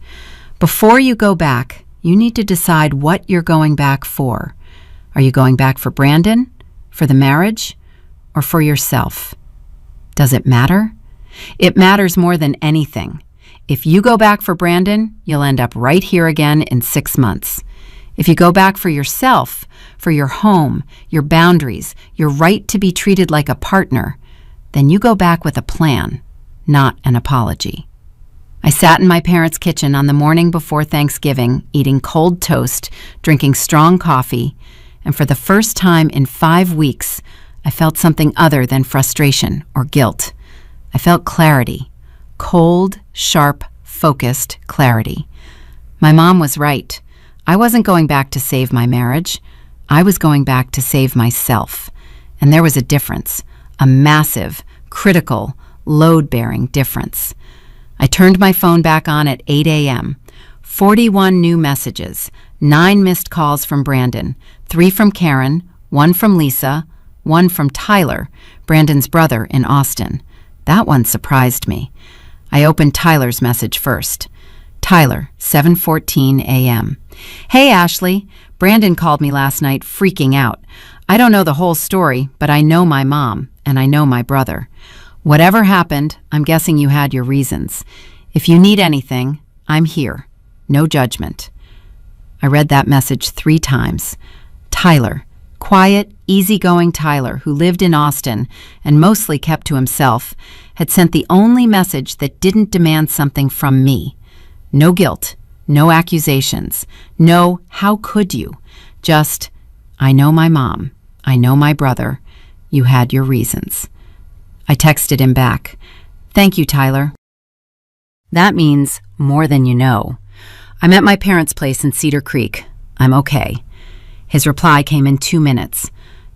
Before you go back, you need to decide what you're going back for. Are you going back for Brandon, for the marriage, or for yourself? Does it matter? It matters more than anything. If you go back for Brandon, you'll end up right here again in 6 months. If you go back for yourself, for your home, your boundaries, your right to be treated like a partner, then you go back with a plan, not an apology. I sat in my parents' kitchen on the morning before Thanksgiving, eating cold toast, drinking strong coffee, and for the first time in 5 weeks, I felt something other than frustration or guilt. I felt clarity, cold, sharp, focused clarity. My mom was right. I wasn't going back to save my marriage. I was going back to save myself. And there was a difference, a massive, critical, load-bearing difference. I turned my phone back on at 8 a.m. 41 new messages, 9 missed calls from Brandon, 3 from Karen, 1 from Lisa, 1 from Tyler, Brandon's brother in Austin. That one surprised me. I opened Tyler's message first. Tyler, 7:14 a.m. Hey, Ashley. Brandon called me last night freaking out. I don't know the whole story, but I know my mom, and I know my brother. Whatever happened, I'm guessing you had your reasons. If you need anything, I'm here. No judgment. I read that message 3 times. Tyler, quiet, easygoing Tyler, who lived in Austin and mostly kept to himself, had sent the only message that didn't demand something from me. No guilt, no accusations, no how could you, just, I know my mom, I know my brother, you had your reasons. I texted him back, thank you, Tyler. That means more than you know. I'm at my parents' place in Cedar Creek. I'm okay. His reply came in 2 minutes.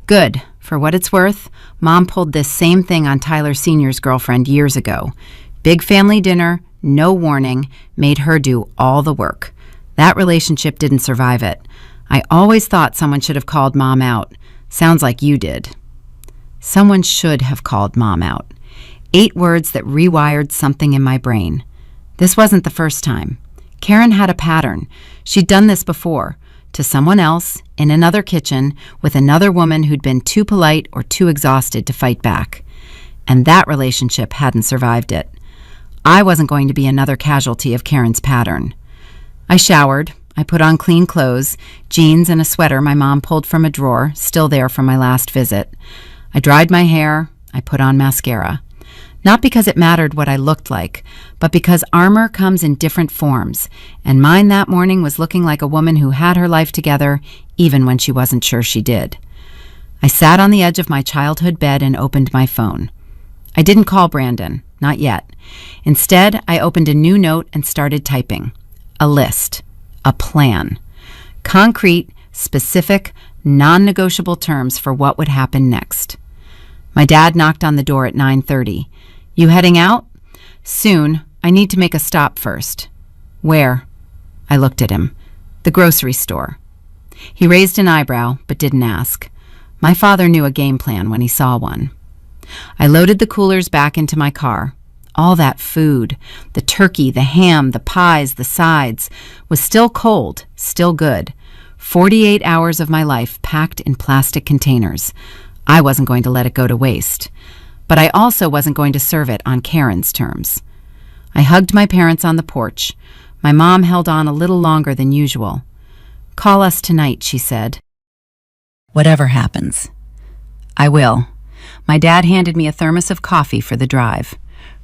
Good. For what it's worth, Mom pulled this same thing on Tyler Sr.'s girlfriend years ago. Big family dinner, no warning, made her do all the work. That relationship didn't survive it. I always thought someone should have called Mom out. Sounds like you did. Someone should have called Mom out. 8 words that rewired something in my brain. This wasn't the first time. Karen had a pattern. She'd done this before, to someone else, in another kitchen, with another woman who'd been too polite or too exhausted to fight back. And that relationship hadn't survived it. I wasn't going to be another casualty of Karen's pattern. I showered. I put on clean clothes, jeans and a sweater my mom pulled from a drawer, still there from my last visit. I dried my hair. I put on mascara. Not because it mattered what I looked like, but because armor comes in different forms, and mine that morning was looking like a woman who had her life together, even when she wasn't sure she did. I sat on the edge of my childhood bed and opened my phone. I didn't call Brandon, not yet. Instead, I opened a new note and started typing. A list. A plan. Concrete, specific, non-negotiable terms for what would happen next. My dad knocked on the door at 9:30. You heading out? Soon. I need to make a stop first. Where? I looked at him. The grocery store. He raised an eyebrow, but didn't ask. My father knew a game plan when he saw one. I loaded the coolers back into my car. All that food, the turkey, the ham, the pies, the sides, was still cold, still good. 48 hours of my life packed in plastic containers. I wasn't going to let it go to waste. But I also wasn't going to serve it on Karen's terms. I hugged my parents on the porch. My mom held on a little longer than usual. Call us tonight, she said. Whatever happens. I will. My dad handed me a thermos of coffee for the drive.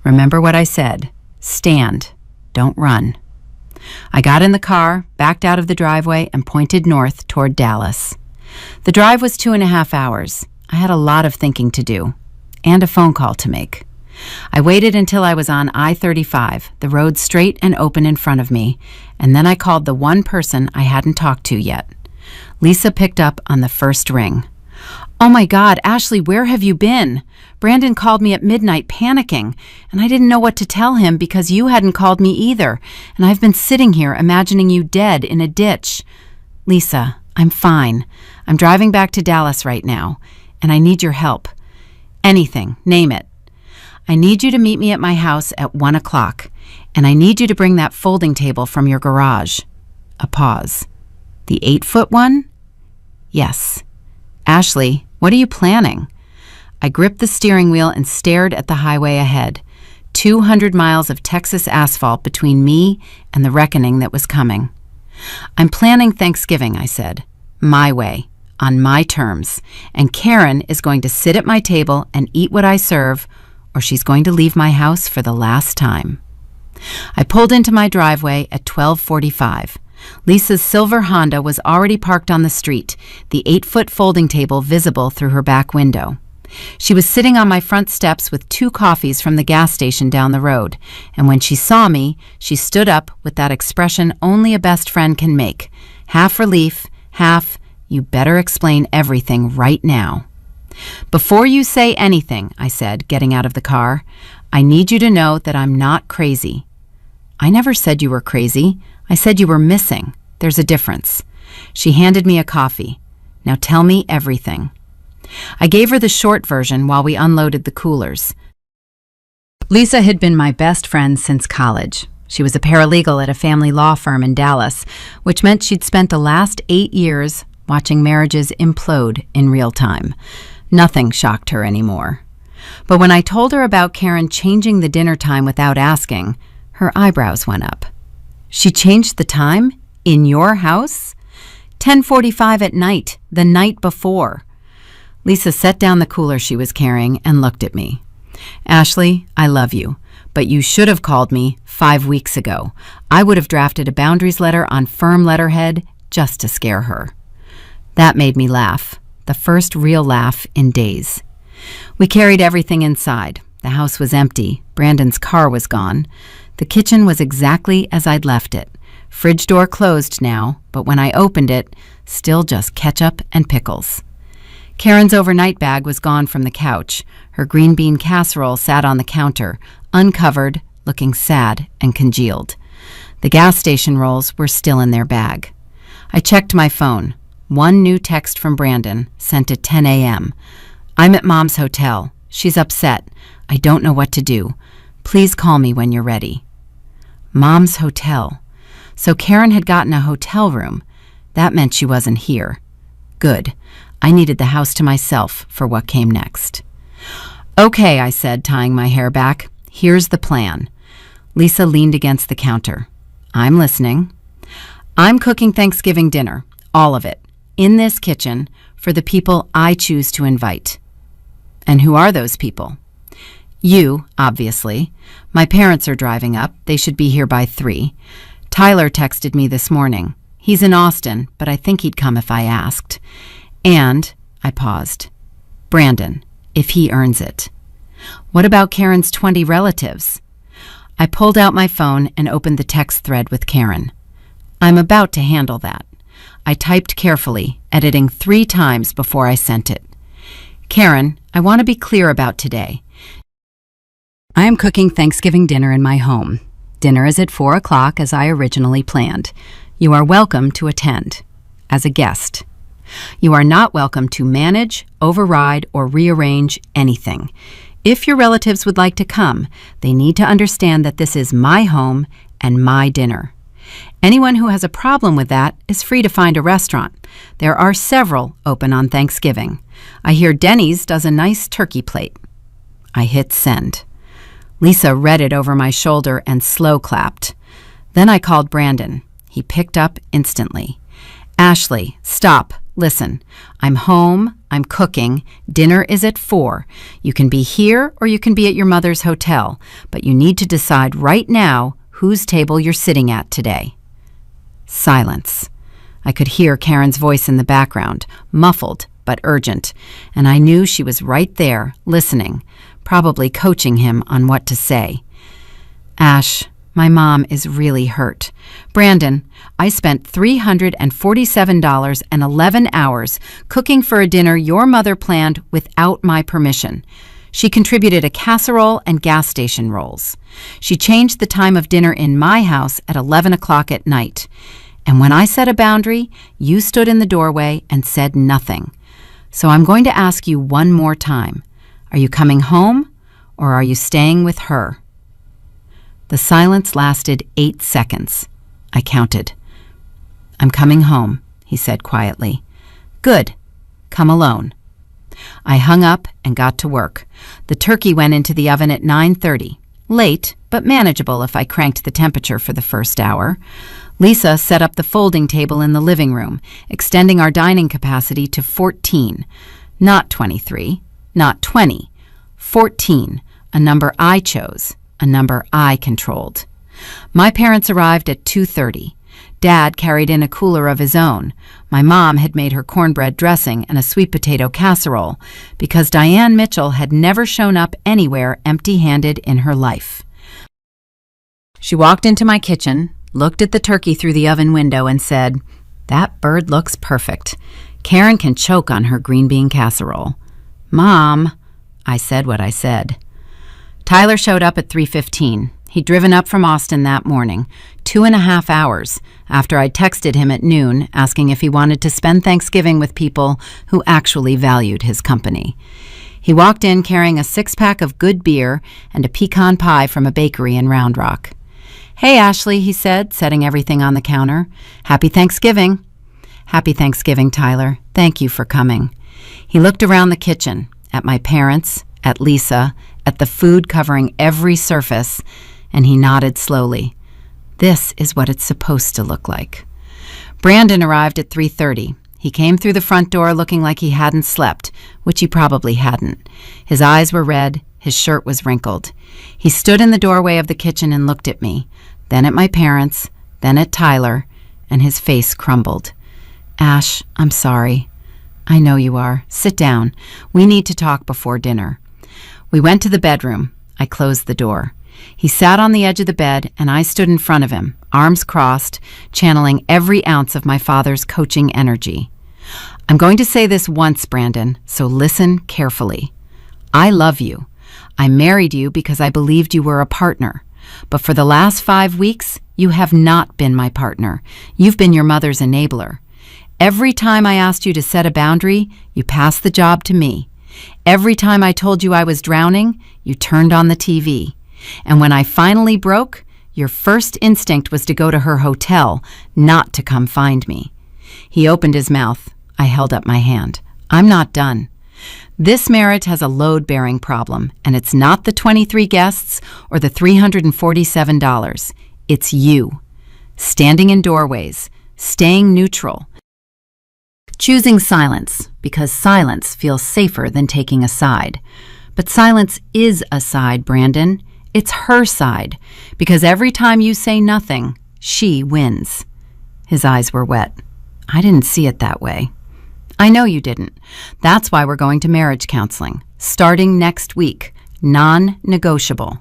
Remember what I said. Stand. Don't run. I got in the car, backed out of the driveway, and pointed north toward Dallas. The drive was 2.5 hours. I had a lot of thinking to do. And a phone call to make. I waited until I was on I-35, the road straight and open in front of me, and then I called the one person I hadn't talked to yet. Lisa picked up on the first ring. Oh my God, Ashley, where have you been? Brandon called me at midnight panicking, and I didn't know what to tell him because you hadn't called me either, and I've been sitting here imagining you dead in a ditch. Lisa, I'm fine. I'm driving back to Dallas right now, and I need your help. Anything, name it. I need you to meet me at my house at 1 o'clock, and I need you to bring that folding table from your garage. A pause. The 8-foot one? Yes. Ashley, what are you planning? I gripped the steering wheel and stared at the highway ahead. 200 miles of Texas asphalt between me and the reckoning that was coming. I'm planning Thanksgiving, I said. My way, on my terms, and Karen is going to sit at my table and eat what I serve, or she's going to leave my house for the last time. I pulled into my driveway at 12:45. Lisa's silver Honda was already parked on the street, the 8-foot folding table visible through her back window. She was sitting on my front steps with 2 coffees from the gas station down the road, and when she saw me, she stood up with that expression only a best friend can make, half relief, half, you better explain everything right now. Before you say anything, I said, getting out of the car, I need you to know that I'm not crazy. I never said you were crazy. I said you were missing. There's a difference. She handed me a coffee. Now tell me everything. I gave her the short version while we unloaded the coolers. Lisa had been my best friend since college. She was a paralegal at a family law firm in Dallas, which meant she'd spent the last 8 years watching marriages implode in real time. Nothing shocked her anymore. But when I told her about Karen changing the dinner time without asking, her eyebrows went up. She changed the time? In your house? 10:45 at night, the night before. Lisa set down the cooler she was carrying and looked at me. Ashley, I love you, but you should have called me 5 weeks ago. I would have drafted a boundaries letter on firm letterhead just to scare her. That made me laugh, the first real laugh in days. We carried everything inside. The house was empty. Brandon's car was gone. The kitchen was exactly as I'd left it. Fridge door closed now, but when I opened it, still just ketchup and pickles. Karen's overnight bag was gone from the couch. Her green bean casserole sat on the counter, uncovered, looking sad and congealed. The gas station rolls were still in their bag. I checked my phone. One new text from Brandon, sent at 10 a.m. I'm at Mom's hotel. She's upset. I don't know what to do. Please call me when you're ready. Mom's hotel. So Karen had gotten a hotel room. That meant she wasn't here. Good. I needed the house to myself for what came next. Okay, I said, tying my hair back. Here's the plan. Lisa leaned against the counter. I'm listening. I'm cooking Thanksgiving dinner, all of it, in this kitchen, for the people I choose to invite. And who are those people? You, obviously. My parents are driving up. They should be here by 3. Tyler texted me this morning. He's in Austin, but I think he'd come if I asked. And, I paused, Brandon, if he earns it. What about Karen's 20 relatives? I pulled out my phone and opened the text thread with Karen. I'm about to handle that. I typed carefully, editing 3 times before I sent it. Karen, I want to be clear about today. I am cooking Thanksgiving dinner in my home. Dinner is at 4 o'clock as I originally planned. You are welcome to attend, as a guest. You are not welcome to manage, override, or rearrange anything. If your relatives would like to come, they need to understand that this is my home and my dinner. Anyone who has a problem with that is free to find a restaurant. There are several open on Thanksgiving. I hear Denny's does a nice turkey plate. I hit send. Lisa read it over my shoulder and slow clapped. Then I called Brandon. He picked up instantly. Ashley, stop. Listen, I'm home, I'm cooking, dinner is at 4. You can be here or you can be at your mother's hotel, but you need to decide right now whose table you're sitting at today. Silence. I could hear Karen's voice in the background, muffled but urgent, and I knew she was right there, listening, probably coaching him on what to say. Ash, my mom is really hurt. Brandon, I spent $347 and 11 hours cooking for a dinner your mother planned without my permission. She contributed a casserole and gas station rolls. She changed the time of dinner in my house at 11 o'clock at night. And when I set a boundary, you stood in the doorway and said nothing. So I'm going to ask you one more time. Are you coming home or are you staying with her?" The silence lasted 8 seconds. I counted. "I'm coming home," he said quietly. "Good. Come alone." I hung up and got to work. The turkey went into the oven at 9:30. Late, but manageable if I cranked the temperature for the first hour. Lisa set up the folding table in the living room, extending our dining capacity to 14. Not 23, not 20. 14, a number I chose, a number I controlled. My parents arrived at 2:30. Dad carried in a cooler of his own. My mom had made her cornbread dressing and a sweet potato casserole because Diane Mitchell had never shown up anywhere empty-handed in her life. She walked into my kitchen, looked at the turkey through the oven window and said, "That bird looks perfect. Karen can choke on her green bean casserole." "Mom," I said what I said. Tyler showed up at 3:15. He'd driven up from Austin that morning, 2.5 hours after I'd texted him at noon asking if he wanted to spend Thanksgiving with people who actually valued his company. He walked in carrying a 6-pack of good beer and a pecan pie from a bakery in Round Rock. "Hey, Ashley," he said, setting everything on the counter. "Happy Thanksgiving." "Happy Thanksgiving, Tyler. Thank you for coming." He looked around the kitchen, at my parents, at Lisa, at the food covering every surface, and he nodded slowly. "This is what it's supposed to look like." Brandon arrived at 3:30. He came through the front door looking like he hadn't slept, which he probably hadn't. His eyes were red, his shirt was wrinkled. He stood in the doorway of the kitchen and looked at me, then at my parents, then at Tyler, and his face crumbled. "Ash, I'm sorry." "I know you are. Sit down. We need to talk before dinner." We went to the bedroom. I closed the door. He sat on the edge of the bed, and I stood in front of him, arms crossed, channeling every ounce of my father's coaching energy. "I'm going to say this once, Brandon, so listen carefully. I love you. I married you because I believed you were a partner. But for the last 5 weeks, you have not been my partner. You've been your mother's enabler. Every time I asked you to set a boundary, you passed the job to me. Every time I told you I was drowning, you turned on the TV. And when I finally broke, your first instinct was to go to her hotel, not to come find me." He opened his mouth. I held up my hand. "I'm not done. This marriage has a load-bearing problem, and it's not the 23 guests or the $347. It's you. Standing in doorways, staying neutral, choosing silence because silence feels safer than taking a side. But silence is a side, Brandon. It's her side, because every time you say nothing, she wins." His eyes were wet. "I didn't see it that way." "I know you didn't. That's why we're going to marriage counseling, starting next week, non-negotiable.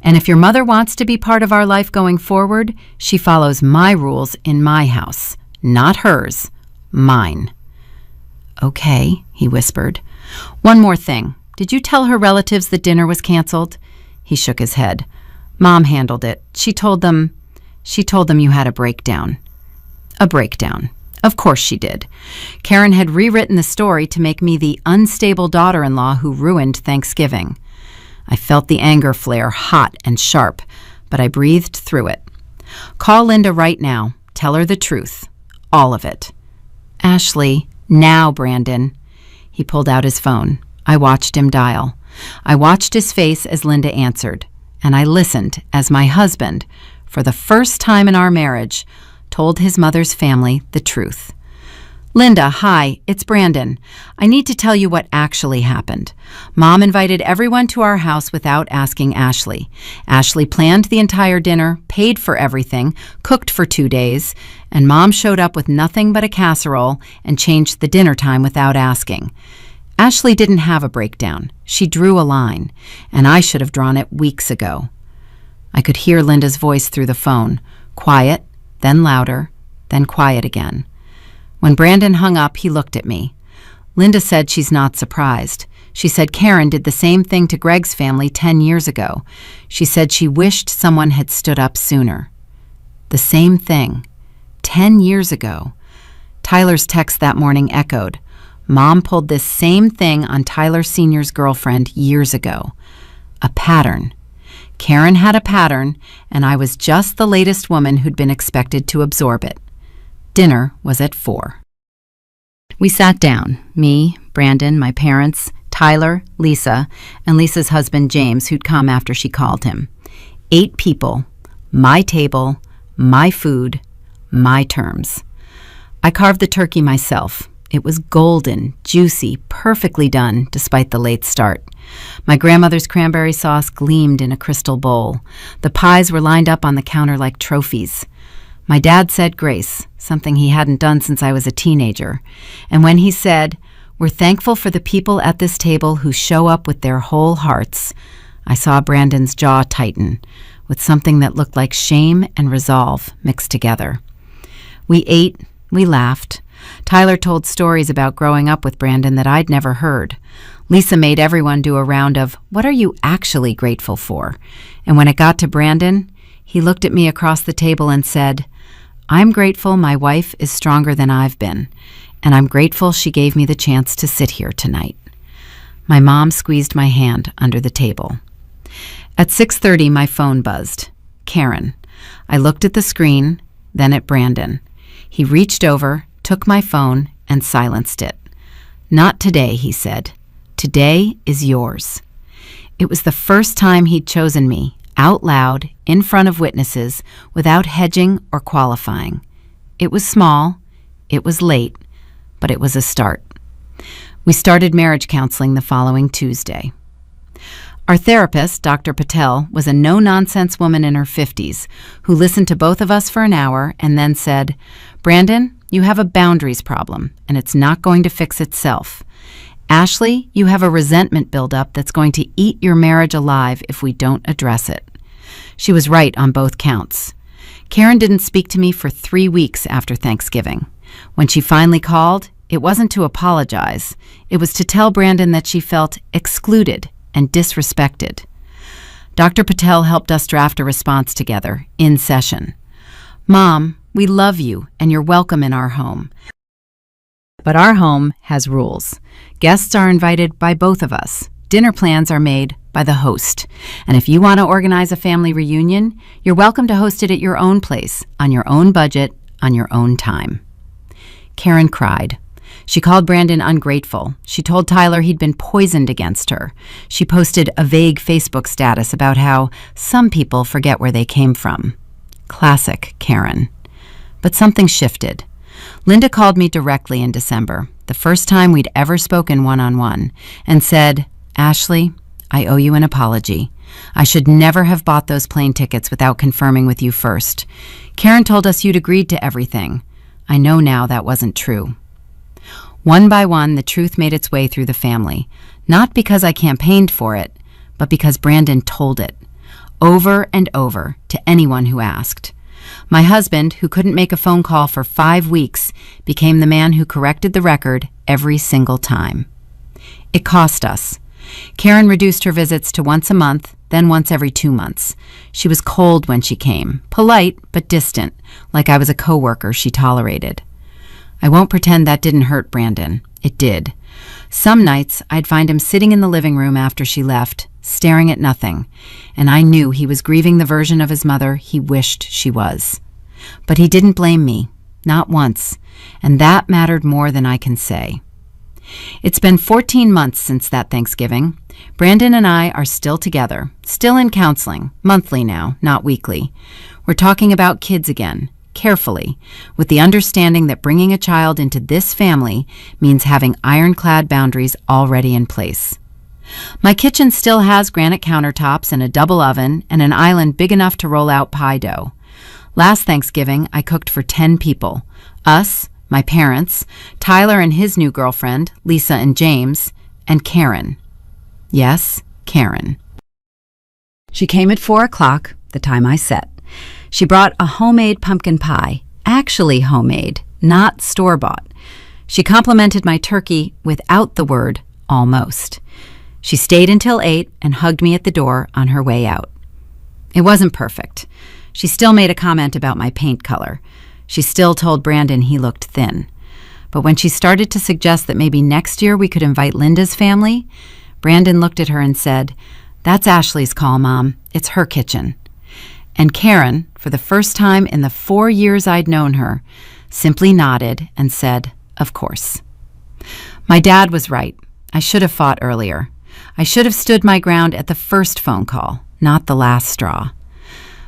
And if your mother wants to be part of our life going forward, she follows my rules in my house, not hers, mine." "Okay," he whispered. "One more thing. Did you tell her relatives that dinner was canceled?" He shook his head. "Mom handled it. She told them you had a breakdown." "A breakdown. Of course she did. Karen had rewritten the story to make me the unstable daughter-in-law who ruined Thanksgiving." I felt the anger flare hot and sharp, but I breathed through it. "Call Linda right now. Tell her the truth. All of it." "Ashley, now, Brandon." He pulled out his phone. I watched him dial. I watched his face as Linda answered, and I listened as my husband, for the first time in our marriage, told his mother's family the truth. "Linda, hi, it's Brandon. I need to tell you what actually happened. Mom invited everyone to our house without asking Ashley. Ashley planned the entire dinner, paid for everything, cooked for 2 days, and Mom showed up with nothing but a casserole and changed the dinner time without asking. Ashley didn't have a breakdown. She drew a line, and I should have drawn it weeks ago." I could hear Linda's voice through the phone, quiet, then louder, then quiet again. When Brandon hung up, he looked at me. "Linda said she's not surprised. She said Karen did the same thing to Greg's family 10 years ago. She said she wished someone had stood up sooner." The same thing. 10 years ago. Tyler's text that morning echoed. Mom pulled this same thing on Tyler Sr.'s girlfriend years ago. A pattern. Karen had a pattern, and I was just the latest woman who'd been expected to absorb it. Dinner was at 4. We sat down, me, Brandon, my parents, Tyler, Lisa, and Lisa's husband James, who'd come after she called him. 8 people, my table, my food, my terms. I carved the turkey myself. It was golden, juicy, perfectly done, despite the late start. My grandmother's cranberry sauce gleamed in a crystal bowl. The pies were lined up on the counter like trophies. My dad said grace, something he hadn't done since I was a teenager. And when he said, "We're thankful for the people at this table who show up with their whole hearts," I saw Brandon's jaw tighten, with something that looked like shame and resolve mixed together. We ate, we laughed. Tyler told stories about growing up with Brandon that I'd never heard. Lisa made everyone do a round of, "What are you actually grateful for?" And when it got to Brandon, he looked at me across the table and said, "I'm grateful my wife is stronger than I've been, and I'm grateful she gave me the chance to sit here tonight." My mom squeezed my hand under the table. At 6:30, my phone buzzed. Karen. I looked at the screen, then at Brandon. He reached over, took my phone, and silenced it. "Not today," he said. "Today is yours." It was the first time he'd chosen me, out loud, in front of witnesses, without hedging or qualifying. It was small, it was late, but it was a start. We started marriage counseling the following Tuesday. Our therapist, Dr. Patel, was a no-nonsense woman in her 50s who listened to both of us for an hour and then said, "Brandon, you have a boundaries problem, and it's not going to fix itself. Ashley, you have a resentment buildup that's going to eat your marriage alive if we don't address it." She was right on both counts. Karen didn't speak to me for 3 weeks after Thanksgiving. When she finally called, it wasn't to apologize. It was to tell Brandon that she felt excluded and disrespected. Dr. Patel helped us draft a response together, in session. "Mom, we love you, and you're welcome in our home. But our home has rules. Guests are invited by both of us. Dinner plans are made by the host. And if you want to organize a family reunion, you're welcome to host it at your own place, on your own budget, on your own time." Karen cried. She called Brandon ungrateful. She told Tyler he'd been poisoned against her. She posted a vague Facebook status about how some people forget where they came from. Classic Karen. But something shifted. Linda called me directly in December, the first time we'd ever spoken one-on-one, and said, "Ashley, I owe you an apology. I should never have bought those plane tickets without confirming with you first. Karen told us you'd agreed to everything. I know now that wasn't true." One by one, the truth made its way through the family, not because I campaigned for it, but because Brandon told it, over and over, to anyone who asked. My husband, who couldn't make a phone call for 5 weeks, became the man who corrected the record every single time. It cost us. Karen reduced her visits to once a month, then once every 2 months. She was cold when she came, polite but distant, like I was a coworker she tolerated. I won't pretend that didn't hurt Brandon. It did. Some nights, I'd find him sitting in the living room after she left, staring at nothing, and I knew he was grieving the version of his mother he wished she was. But he didn't blame me, not once, and that mattered more than I can say. It's been 14 months since that Thanksgiving. Brandon and I are still together, still in counseling, monthly now, not weekly. We're talking about kids again, carefully, with the understanding that bringing a child into this family means having ironclad boundaries already in place. My kitchen still has granite countertops and a double oven and an island big enough to roll out pie dough. Last Thanksgiving, I cooked for 10 people. Us, my parents, Tyler and his new girlfriend, Lisa and James, and Karen. Yes, Karen. She came at 4 o'clock, the time I set. She brought a homemade pumpkin pie, actually homemade, not store-bought. She complimented my turkey without the word almost. She stayed until 8 and hugged me at the door on her way out. It wasn't perfect. She still made a comment about my paint color. She still told Brandon he looked thin. But when she started to suggest that maybe next year we could invite Linda's family, Brandon looked at her and said, "That's Ashley's call, Mom. It's her kitchen." And Karen, for the first time in the 4 years I'd known her, simply nodded and said, "Of course." My dad was right. I should have fought earlier. I should have stood my ground at the first phone call, not the last straw.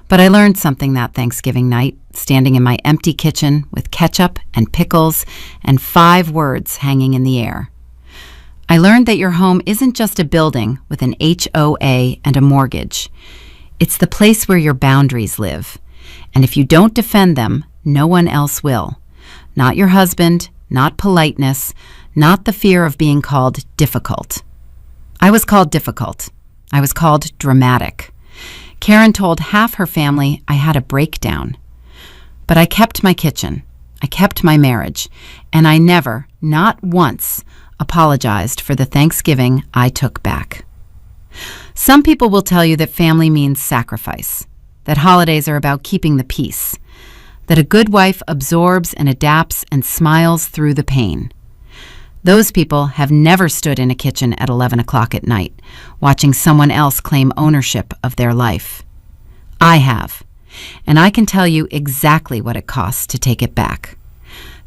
But I learned something that Thanksgiving night, standing in my empty kitchen with ketchup and pickles and 5 words hanging in the air. I learned that your home isn't just a building with an HOA and a mortgage. It's the place where your boundaries live. And if you don't defend them, no one else will. Not your husband, not politeness, not the fear of being called difficult. I was called difficult. I was called dramatic. Karen told half her family I had a breakdown. But I kept my kitchen. I kept my marriage. And I never, not once, apologized for the Thanksgiving I took back. Some people will tell you that family means sacrifice, that holidays are about keeping the peace, that a good wife absorbs and adapts and smiles through the pain. Those people have never stood in a kitchen at 11 o'clock at night, watching someone else claim ownership of their life. I have, and I can tell you exactly what it costs to take it back.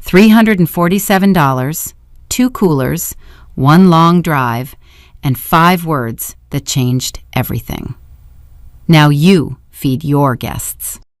$347, 2 coolers, 1 long drive, and 5 words that changed everything. Now you feed your guests.